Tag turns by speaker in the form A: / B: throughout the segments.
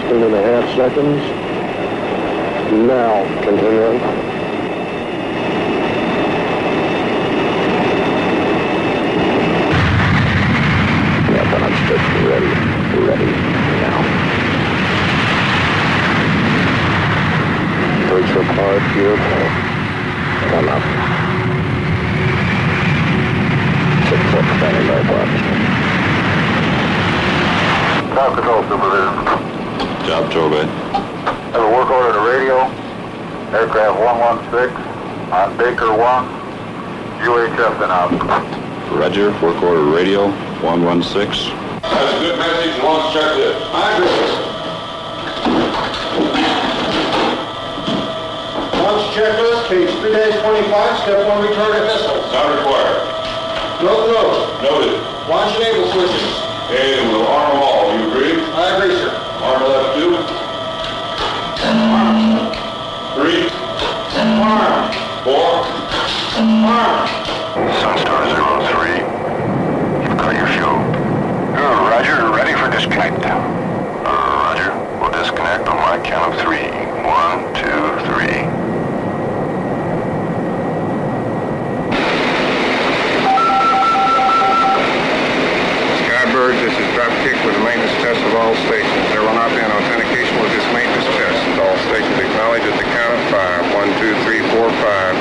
A: 16.5 seconds. Now, continuing. Yeah, but I'm still ready now. Brakes are hard here. Come up. 6 foot standing by box. Top control supervision.
B: Job, Torbay.
C: Have a work order to radio. Aircraft 116 on Baker 1. UHF and out.
B: Roger. Work order radio 116.
D: That's a good message. Launch checklist. I agree.
E: Launch checklist, case 3-25, step 1, retarget missiles.
D: Not required.
E: Note.
D: Noted.
E: Launch enable switches.
D: And we'll arm them all. You agree?
E: I agree, sir.
D: Arm left 2.
E: Arm.
D: 3.
E: Arm.
D: 4.
E: Arm.
C: Sunstar 03. You've got your fuel. Roger, ready for disconnect. Roger. We'll disconnect on my count of 3. 1, 2, 3.
F: This is Dropkick with a maintenance test of all stations. There will not be an authentication with this maintenance test. All stations acknowledge at the count of 5. 1, 2, 3, 4, 5.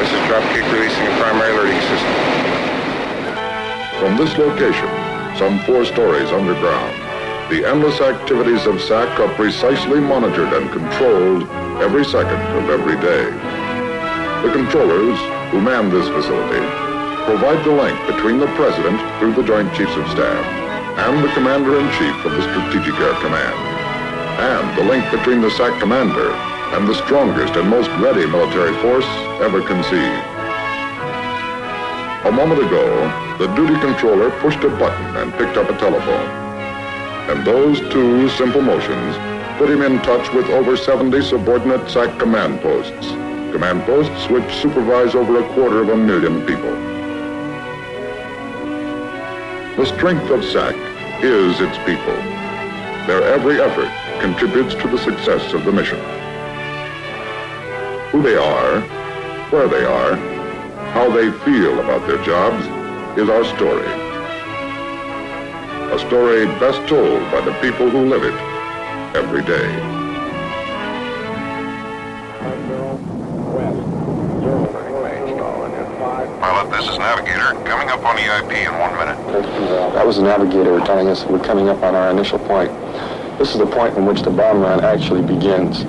F: This is Dropkick releasing a primary alerting system.
G: From this location, some 4 stories underground, the endless activities of SAC are precisely monitored and controlled every second of every day. The controllers who man this facility provide the link between the President through the Joint Chiefs of Staff and the Commander-in-Chief of the Strategic Air Command, and the link between the SAC commander and the strongest and most ready military force ever conceived. A moment ago, the duty controller pushed a button and picked up a telephone. And those 2 simple motions put him in touch with over 70 subordinate SAC command posts which supervise over 250,000 people. The strength of SAC is its people. Their every effort contributes to the success of the mission. Who they are, where they are, how they feel about their jobs is our story. A story best told by the people who live it every day.
C: Pilot, this is Navigator. Coming up on EIP in 1 minute.
A: That was the Navigator telling us we're coming up on our initial point. This is the point in which the bomb run actually begins.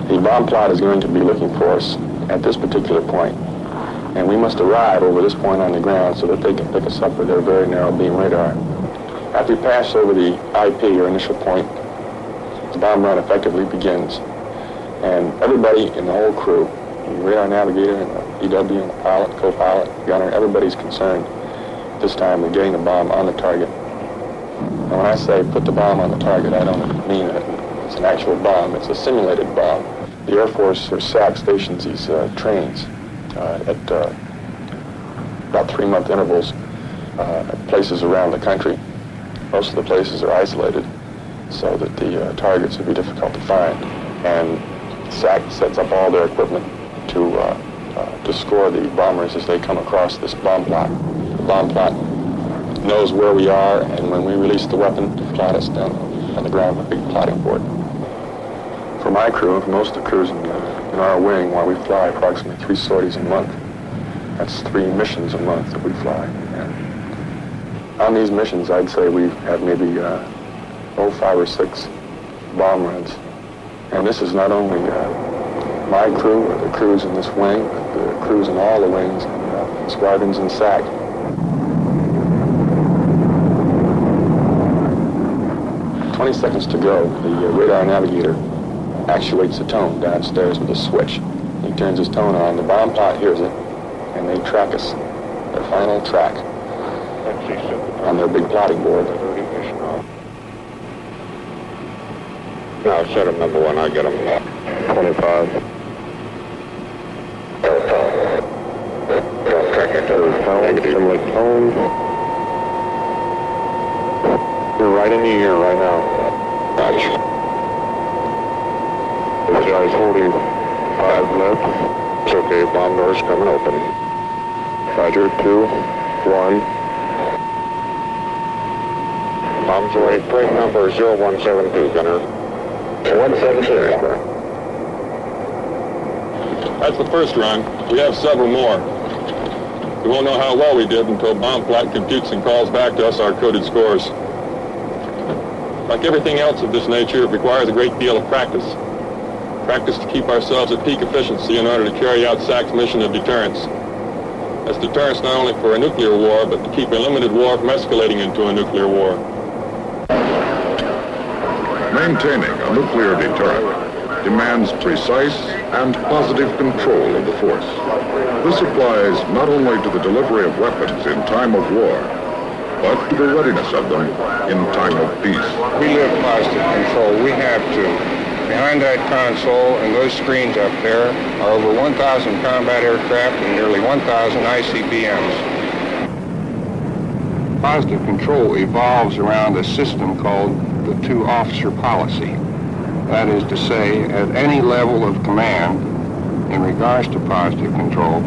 A: The bomb plot is going to be looking for us at this particular point, and we must arrive over this point on the ground so that they can pick us up with their very narrow beam radar. After we pass over the IP, or initial point, the bomb run effectively begins, and everybody in the whole crew, the radar navigator and the EW and the pilot, co-pilot, gunner, everybody's concerned this time with getting the bomb on the target. And when I say put the bomb on the target, I don't mean that it's an actual bomb. It's a simulated bomb. The Air Force, or SAC, stations these trains at about 3-month intervals at places around the country. Most of the places are isolated so that the targets would be difficult to find. And SAC sets up all their equipment to score the bombers as they come across this bomb plot. The bomb plot knows where we are, and when we release the weapon, plot us down on the ground with a big plotting board. For my crew, and for most of the crews in our wing, while we fly approximately 3 sorties a month, that's 3 missions a month that we fly. And on these missions, I'd say we've had maybe 5 or 6 bomb runs. And this is not only my crew, or the crews in this wing, but the crews in all the wings and squadrons in SAC. "20 seconds to go. The radar navigator actuates the tone downstairs with a switch. He turns his tone on, the bomb plot hears it, and they track us, their final track, on their big plotting board. Now, set him number 1, I'll get him. 25. Track it to his tone, similar tone.
F: We're right in the air right now.
C: Roger.
F: Guys holding 5 left. It's okay, bomb doors coming open. Roger, 2, 1. Bombs away. Frame number 0172, Gunner.
C: 172.
A: That's the first run. We have several more. We won't know how well we did until bomb flight computes and calls back to us our coded scores. Like everything else of this nature, it requires a great deal of practice. Practice to keep ourselves at peak efficiency in order to carry out SAC's mission of deterrence. That's deterrence not only for a nuclear war, but to keep a limited war from escalating into a nuclear war.
G: Maintaining a nuclear deterrent demands precise and positive control of the force. This applies not only to the delivery of weapons in time of war, but to the readiness of them in time of peace.
F: We live positive control. We have to. Behind that console and those screens up there are over 1,000 combat aircraft and nearly 1,000 ICBMs. Positive control evolves around a system called the two-officer policy. That is to say, at any level of command, in regards to positive control,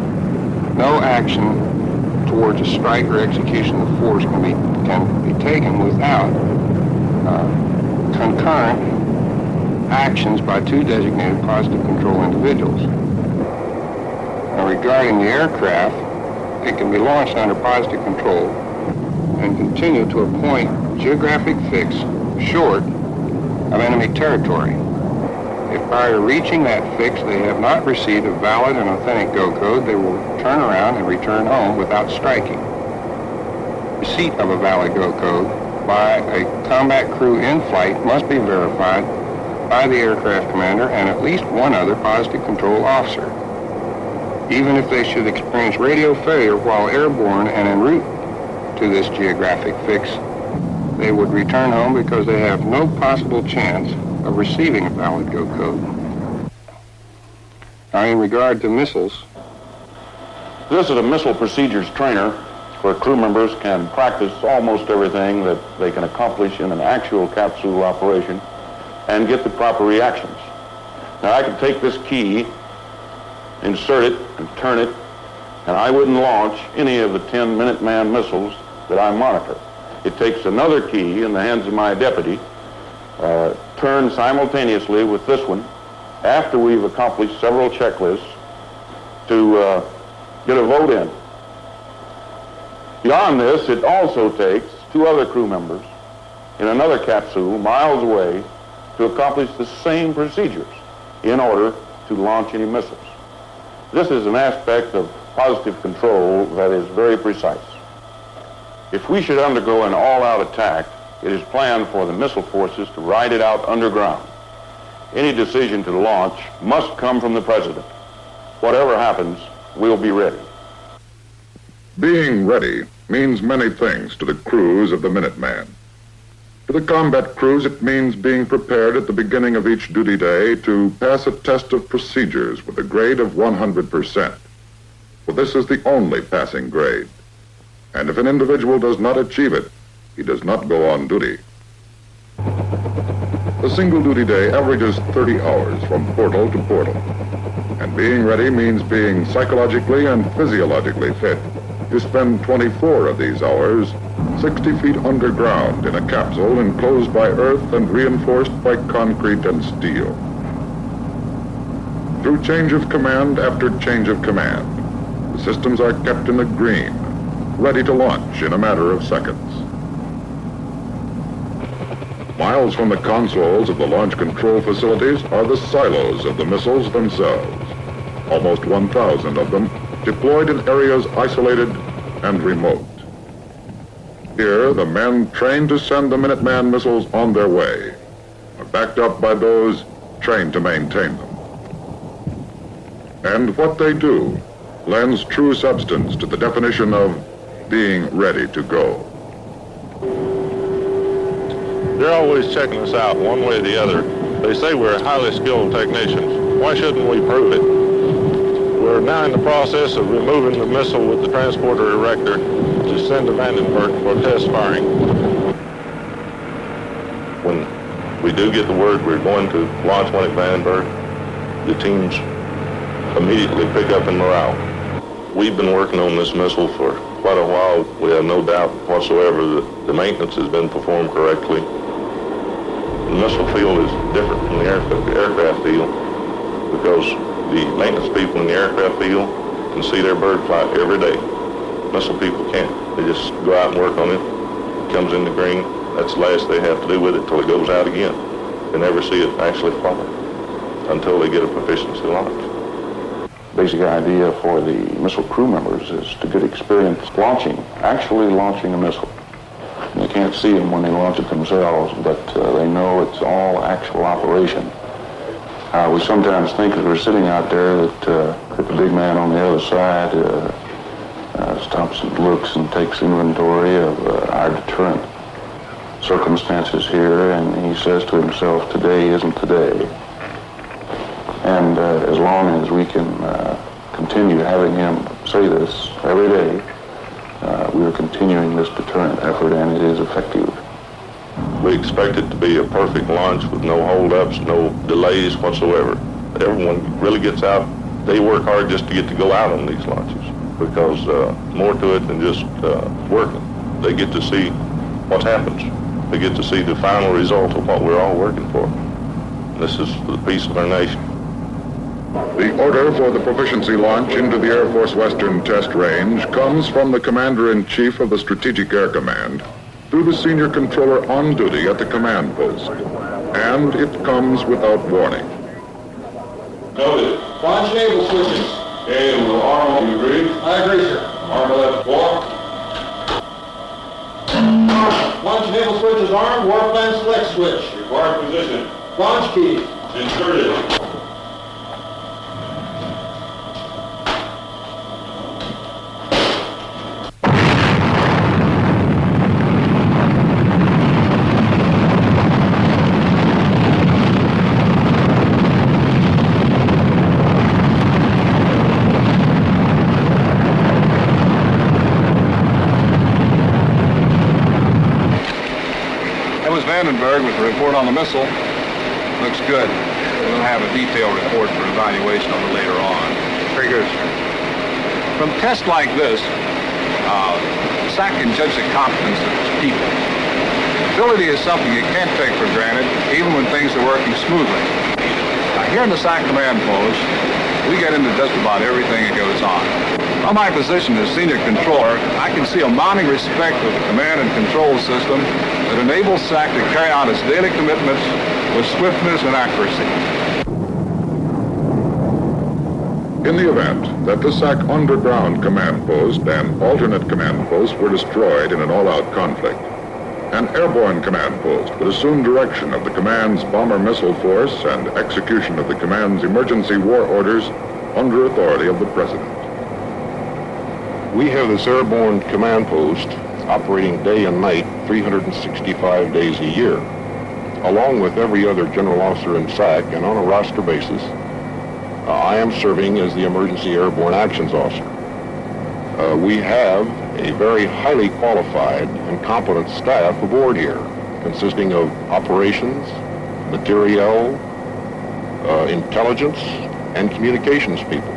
F: no action towards a strike or execution of force can be taken without concurrent actions by 2 designated positive control individuals. Now, regarding the aircraft, it can be launched under positive control and continue to a point geographic fix short of enemy territory. If prior to reaching that fix they have not received a valid and authentic go code, they will turn around and return home without striking. Receipt of a valid go code by a combat crew in flight must be verified by the aircraft commander and at least one other positive control officer. Even if they should experience radio failure while airborne and en route to this geographic fix, they would return home because they have no possible chance of receiving a valid go code. Now, in regard to missiles,
B: This is a missile procedures trainer where crew members can practice almost everything that they can accomplish in an actual capsule operation and get the proper reactions. Now, I could take this key, insert it, and turn it, and I wouldn't launch any of the 10 Minuteman missiles that I monitor. It takes another key in the hands of my deputy, turned simultaneously with this one, after we've accomplished several checklists, to get a vote in. Beyond this, it also takes 2 other crew members in another capsule miles away to accomplish the same procedures in order to launch any missiles. This is an aspect of positive control that is very precise. If we should undergo an all-out attack, it is planned for the missile forces to ride it out underground. Any decision to launch must come from the President. Whatever happens, we'll be ready.
G: Being ready means many things to the crews of the Minuteman. To the combat crews, it means being prepared at the beginning of each duty day to pass a test of procedures with a grade of 100%. For this is the only passing grade. And if an individual does not achieve it, he does not go on duty. The single duty day averages 30 hours from portal to portal. And being ready means being psychologically and physiologically fit to spend 24 of these hours 60 feet underground in a capsule enclosed by earth and reinforced by concrete and steel. Through change of command after change of command, the systems are kept in the green, ready to launch in a matter of seconds. Miles from the consoles of the launch control facilities are the silos of the missiles themselves, almost 1,000 of them deployed in areas isolated and remote. Here, the men trained to send the Minuteman missiles on their way are backed up by those trained to maintain them. And what they do lends true substance to the definition of being ready to go.
H: They're always checking us out one way or the other. They say we're highly skilled technicians. Why shouldn't we prove it? We're now in the process of removing the missile with the transporter erector to send to Vandenberg for test firing. when we do get the word we're going to launch one at Vandenberg, the teams immediately pick up in morale. We've been working on this missile for quite a while. We have no doubt whatsoever that the maintenance has been performed correctly. The missile field is different from the aircraft field because the maintenance people in the aircraft field can see their bird fly every day. Missile people can't. They just go out and work on it. It comes in the green. That's the last they have to do with it till it goes out again. They never see it actually fly until they get a proficiency launch. Basic idea for the missile crew members is to get experience actually launching a missile. They can't see them when they launch it themselves, but they know it's all actual operation. We sometimes think as we're sitting out there that the big man on the other side stops and looks and takes inventory of our deterrent circumstances here, and he says to himself, today isn't today. And as long as we can continue having him say this every day, we are continuing this deterrent effort, and it is effective. We expect it to be a perfect launch with no holdups, no delays whatsoever. Everyone really gets out. They work hard just to get to go out on these launches because more to it than just working. They get to see what happens. They get to see the final result of what we're all working for. This is for the peace of our nation.
G: The order for the proficiency launch into the Air Force Western Test Range comes from the Commander-in-Chief of the Strategic Air Command through the Senior Controller on duty at the command post. And it comes without warning.
D: Noted.
E: Launch enable switches.
D: Okay, we'll arm, you agree?
E: I agree, sir.
D: Arm left 4.
E: Launch enable switch is armed. Warp plan select switch.
D: Required position.
E: Launch key.
D: Inserted.
F: Vandenberg with the report on the missile. Looks good. We'll have a detailed report for evaluation of it later on. Very good, sir. From tests like this, SAC can judge the competence of its people. Ability is something you can't take for granted, even when things are working smoothly. Now, here in the SAC command post, we get into just about everything that goes on. From my position as senior controller, I can see a mounting respect for the command and control system that enables SAC to carry out its daily commitments with swiftness and accuracy.
G: In the event that the SAC underground command post and alternate command posts were destroyed in an all-out conflict, an airborne command post would assume direction of the command's bomber missile force and execution of the command's emergency war orders under authority of the President.
H: We have this airborne command post operating day and night 365 days a year, along with every other general officer in SAC, and on a roster basis, I am serving as the Emergency Airborne Actions Officer. We have a very highly qualified and competent staff aboard here, consisting of operations, materiel, intelligence, and communications people.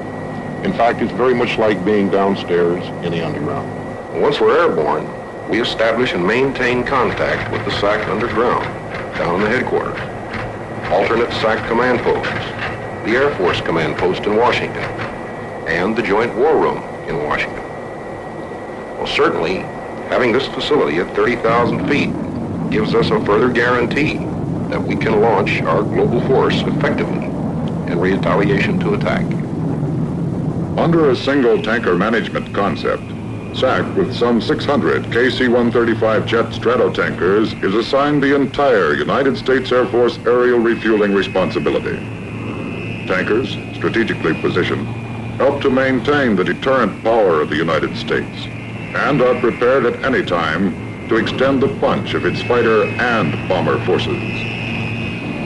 H: In fact, it's very much like being downstairs in the underground.
I: Once we're airborne, we establish and maintain contact with the SAC underground, down in the headquarters, alternate SAC command posts, the Air Force command post in Washington, and the Joint War Room in Washington. Well, certainly, having this facility at 30,000 feet gives us a further guarantee that we can launch our global force effectively in retaliation to attack.
G: Under a single tanker management concept, SAC, with some 600 KC-135 jet stratotankers, is assigned the entire United States Air Force aerial refueling responsibility. Tankers, strategically positioned, help to maintain the deterrent power of the United States and are prepared at any time to extend the punch of its fighter and bomber forces.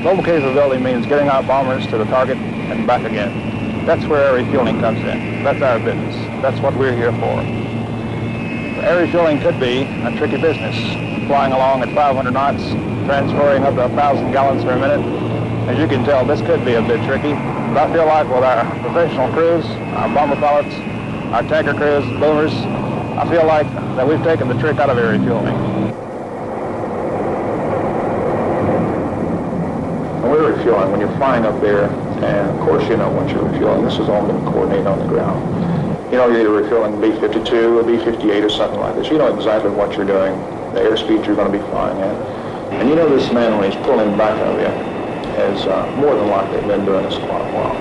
J: Global capability means getting our bombers to the target and back again. That's where refueling comes in. That's our business. That's what we're here for. air refueling could be a tricky business. Flying along at 500 knots, transferring up to 1,000 gallons per minute. As you can tell, this could be a bit tricky. But I feel like with our professional crews, our bomber pilots, our tanker crews, boomers, I feel like that we've taken the trick out of air refueling. When we're refueling, when you're flying up there, and of course you know what you're refueling, this is all been coordinated on the ground. You know, you're either refueling B-52 or B-58 or something like this. You know exactly what you're doing, the airspeed you're going to be flying at. And you know this man, when he's pulling back of you, has more than likely been doing this quite a while.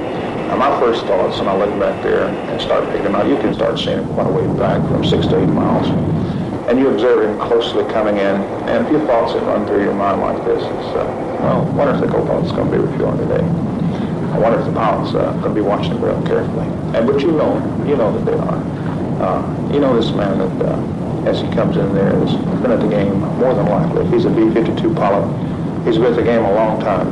J: Now, my first thoughts, when I look back there and start picking him out, you can start seeing him quite a way back from 6 to 8 miles. And you observe him closely coming in, and a few thoughts that run through your mind like this is, well, I wonder if the co-pilot's going to be refueling today. I wonder if the pilot's going to be watching the ground carefully. But you know that they are. You know this man that as he comes in there has been at the game more than likely. He's a B-52 pilot. He's been at the game a long time.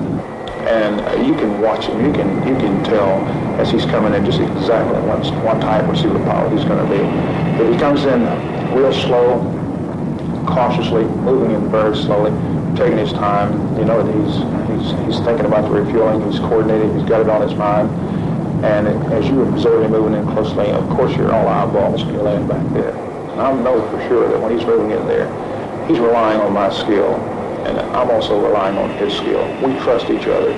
J: And you can watch him. You can tell as he's coming in just exactly what type or receiver pilot he's going to be. If he comes in real slow, cautiously, moving in very slowly, taking his time, you know that he's thinking about the refueling, he's coordinating, he's got it on his mind. And as you observe him moving in closely, of course you're all eyeballs when you're laying back there. And I know for sure that when he's moving in there, he's relying on my skill, and I'm also relying on his skill. We trust each other.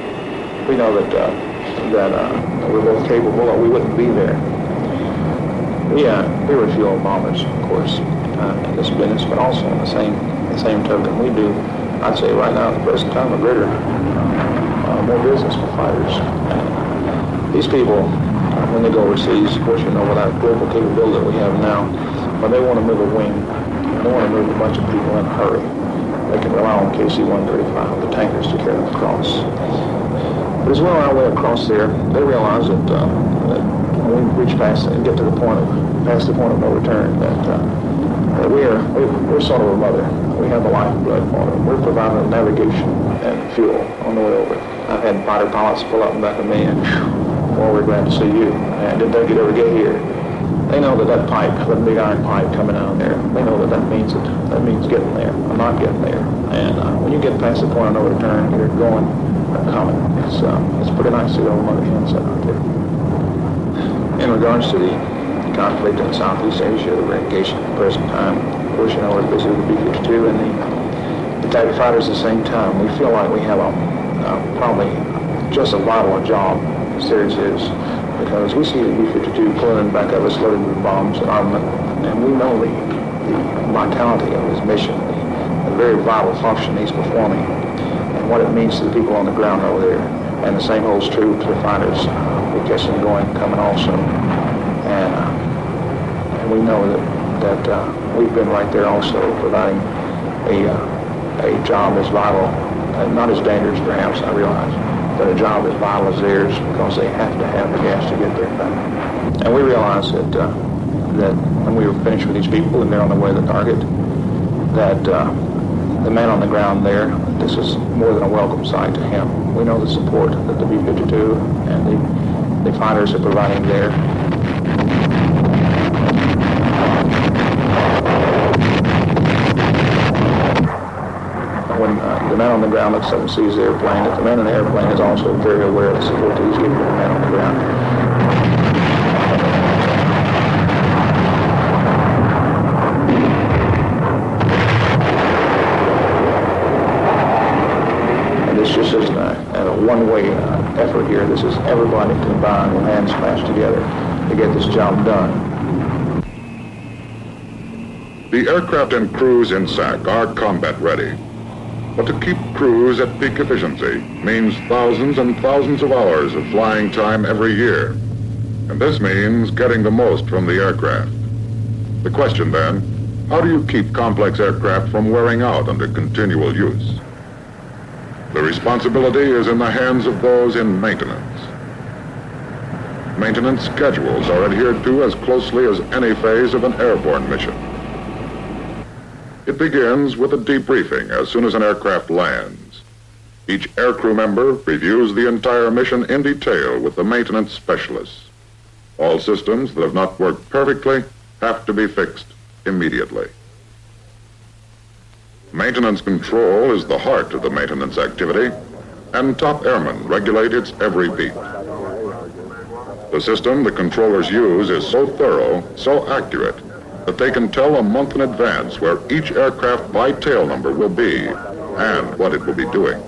J: We know that we're both capable, or we wouldn't be there. We refuel bombers, of course, in this business, but also in the same token, we do, I'd say right now at the present time, a greater, more business for fighters. These people, when they go overseas, of course, you know, with that global capability that we have now, when they want to move a wing, they want to move a bunch of people in a hurry, they can rely on KC-135, the tankers, to carry them across. But as we're on our way across there, they realize that when we reach past and get to the point of no return, that we're sort of a mother. We have the lifeblood for them. We're providing them navigation and fuel on the way over. I've had fighter pilots pull up in back of me and, well, we're glad to see you. And did they ever get here? They know that pipe, that big iron pipe coming out there, they know that means getting there. I'm not getting there. And when you get past the point of no return, you're going or coming. It's pretty nice to see all the mother hens out there. In regards to the conflict in Southeast Asia, the engaged at the present time, of course, you know, we're busy with the B-52 and the type fighters at the same time. We feel like we have probably just as vital a job as theirs is, because we see the B-52 pulling in back of us loaded with bombs and armament, and we know the vitality of his mission, the very vital function he's performing, and what it means to the people on the ground over there. And the same holds true to the fighters. We catch them going, coming also. And we know that we've been right there also providing a job as vital, not as dangerous perhaps, I realize, but a job as vital as theirs, because they have to have the gas to get there back. And we realize that when we were finished with these people and they're on their way to the target, that the man on the ground there, this is more than a welcome sight to him. We know the support that the B-52 and the fighters are providing there. When the man on the ground looks up and sees the airplane, that the man in the airplane is also very aware of the support that he's giving to the man on the ground. This just isn't a one-way effort here. This is everybody combined with hands smashed together to get this job done.
G: The aircraft and crews in SAC are combat ready. But to keep crews at peak efficiency means thousands and thousands of hours of flying time every year. And this means getting the most from the aircraft. The question then, how do you keep complex aircraft from wearing out under continual use? The responsibility is in the hands of those in maintenance. Maintenance schedules are adhered to as closely as any phase of an airborne mission. It begins with a debriefing as soon as an aircraft lands. Each aircrew member reviews the entire mission in detail with the maintenance specialists. All systems that have not worked perfectly have to be fixed immediately. Maintenance control is the heart of the maintenance activity, and top airmen regulate its every beat. The system the controllers use is so thorough, so accurate, that they can tell a month in advance where each aircraft by tail number will be and what it will be doing.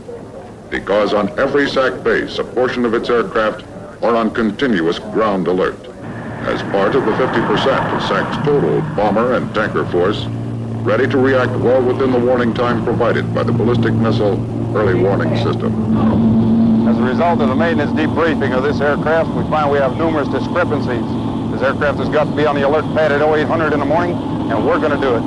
G: Because on every SAC base, a portion of its aircraft are on continuous ground alert. As part of the 50% of SAC's total bomber and tanker force, ready to react well within the warning time provided by the ballistic missile early warning system.
B: As a result of the maintenance debriefing of this aircraft, we find we have numerous discrepancies. This aircraft has got to be on the alert pad at 0800 in the morning, and we're going to do it.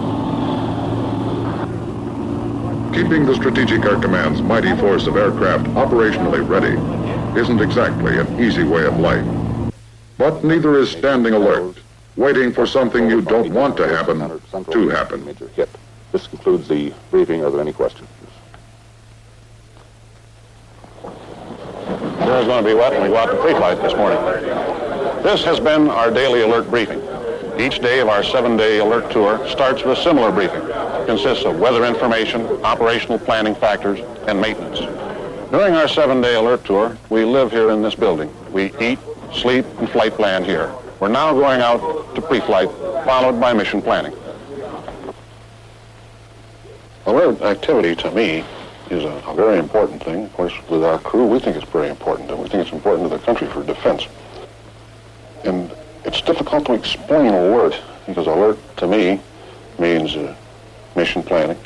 G: Keeping the Strategic Air Command's mighty force of aircraft operationally ready isn't exactly an easy way of life. But neither is standing alert, waiting for something you don't want to happen to happen.
B: This concludes the briefing. Are there any questions? Dinner's going to be wet when we go out to pre-flight this morning. This has been our daily alert briefing. Each day of our 7-day alert tour starts with a similar briefing. It consists of weather information, operational planning factors, and maintenance. During our 7-day alert tour, we live here in this building. We eat, sleep, and flight plan here. We're now going out to pre-flight, followed by mission planning. Alert activity, to me, is a very important thing. Of course, with our crew, we think it's very important, and we think it's important to the country for defense. And it's difficult to explain alert, because alert, to me, means mission planning,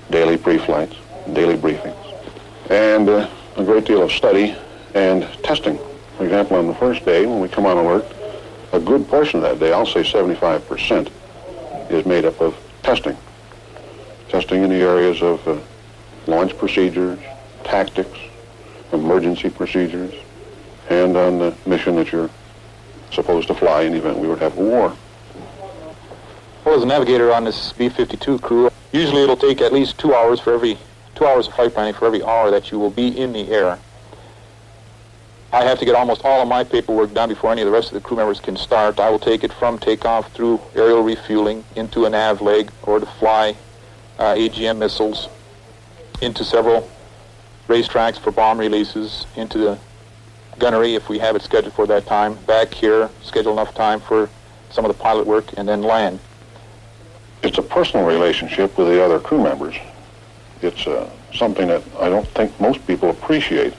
B: daily pre-flights, daily briefings, and a great deal of study and testing. For example, on the first day, when we come on alert, a good portion of that day, I'll say 75%, is made up of testing. Testing in the areas of launch procedures, tactics, emergency procedures, and on the mission that you're supposed to fly in the event we would have a war.
J: Well, as a navigator on this B-52 crew, usually it'll take at least 2 hours for every 2 hours of flight planning for every hour that you will be in the air. I have to get almost all of my paperwork done before any of the rest of the crew members can start. I will take it from takeoff through aerial refueling into a nav leg, or to fly AGM missiles into several racetracks for bomb releases, into the gunnery if we have it scheduled for that time, back here, schedule enough time for some of the pilot work, and then land.
B: It's a personal relationship with the other crew members. It's something that I don't think most people appreciate,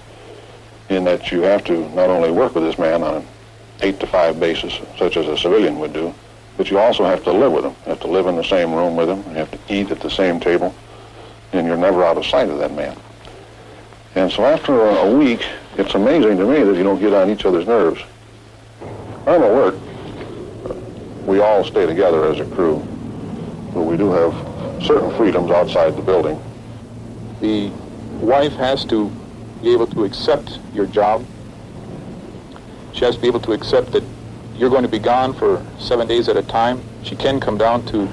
B: in that you have to not only work with this man on an 8-to-5 basis, such as a civilian would do, but you also have to live with him. You have to live in the same room with him. You have to eat at the same table, and you're never out of sight of that man. And so after a week, it's amazing to me that you don't get on each other's nerves. On alert, we all stay together as a crew, but we do have certain freedoms outside the building.
J: The wife has to be able to accept your job. She has to be able to accept that you're going to be gone for 7 days at a time. She can come down to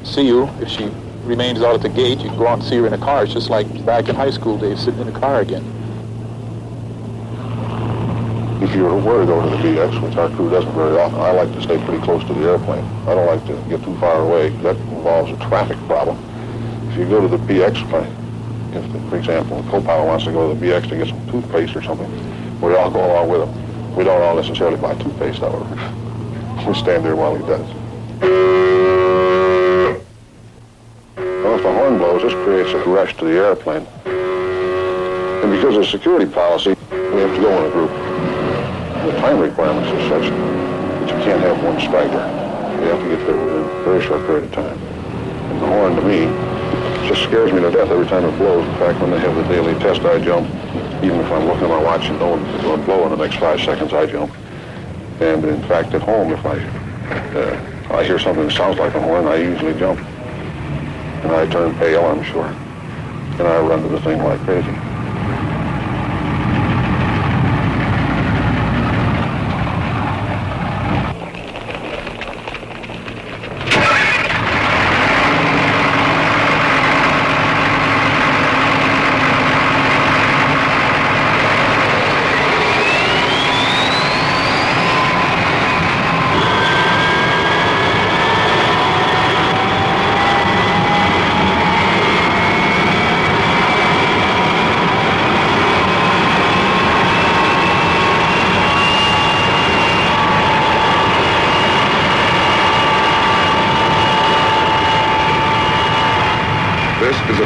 J: see you. If she remains out at the gate, you can go out and see her in a car. It's just like back in high school days, sitting in a car again.
B: If you were to go to the BX, which our crew doesn't very often, I like to stay pretty close to the airplane. I don't like to get too far away. That involves a traffic problem. If you go to the BX plane, if, for example, a co-pilot wants to go to the BX to get some toothpaste or something, we all go along with him. We don't all necessarily buy toothpaste, however. We stand there while he does. Well, if the horn blows, this creates a rush to the airplane. And because of security policy, we have to go in a group. The time requirements are such that you can't have one striker. You have to get there within a very short period of time. And the horn, to me, just scares me to death every time it blows. In fact, when they have the daily test, I jump. Even if I'm looking at my watch and knowing it's going to blow in the next 5 seconds, I jump. And in fact, at home, if I hear something that sounds like a horn, I usually jump. And I turn pale, I'm sure. And I run to the thing like crazy.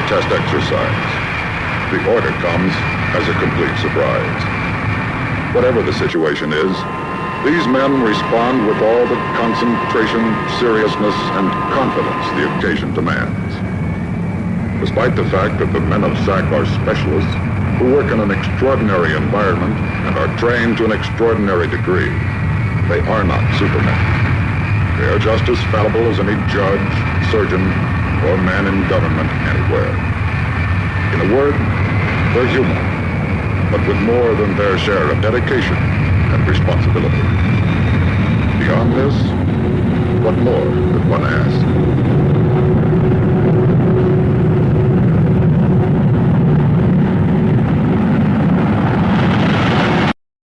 G: test exercise. The order comes as a complete surprise. Whatever the situation is, these men respond with all the concentration, seriousness, and confidence the occasion demands. Despite the fact that the men of SAC are specialists who work in an extraordinary environment and are trained to an extraordinary degree, they are not supermen. They are just as fallible as any judge, surgeon, or man in government anywhere. In a word, they're human, but with more than their share of dedication and responsibility. Beyond this, what more could one ask?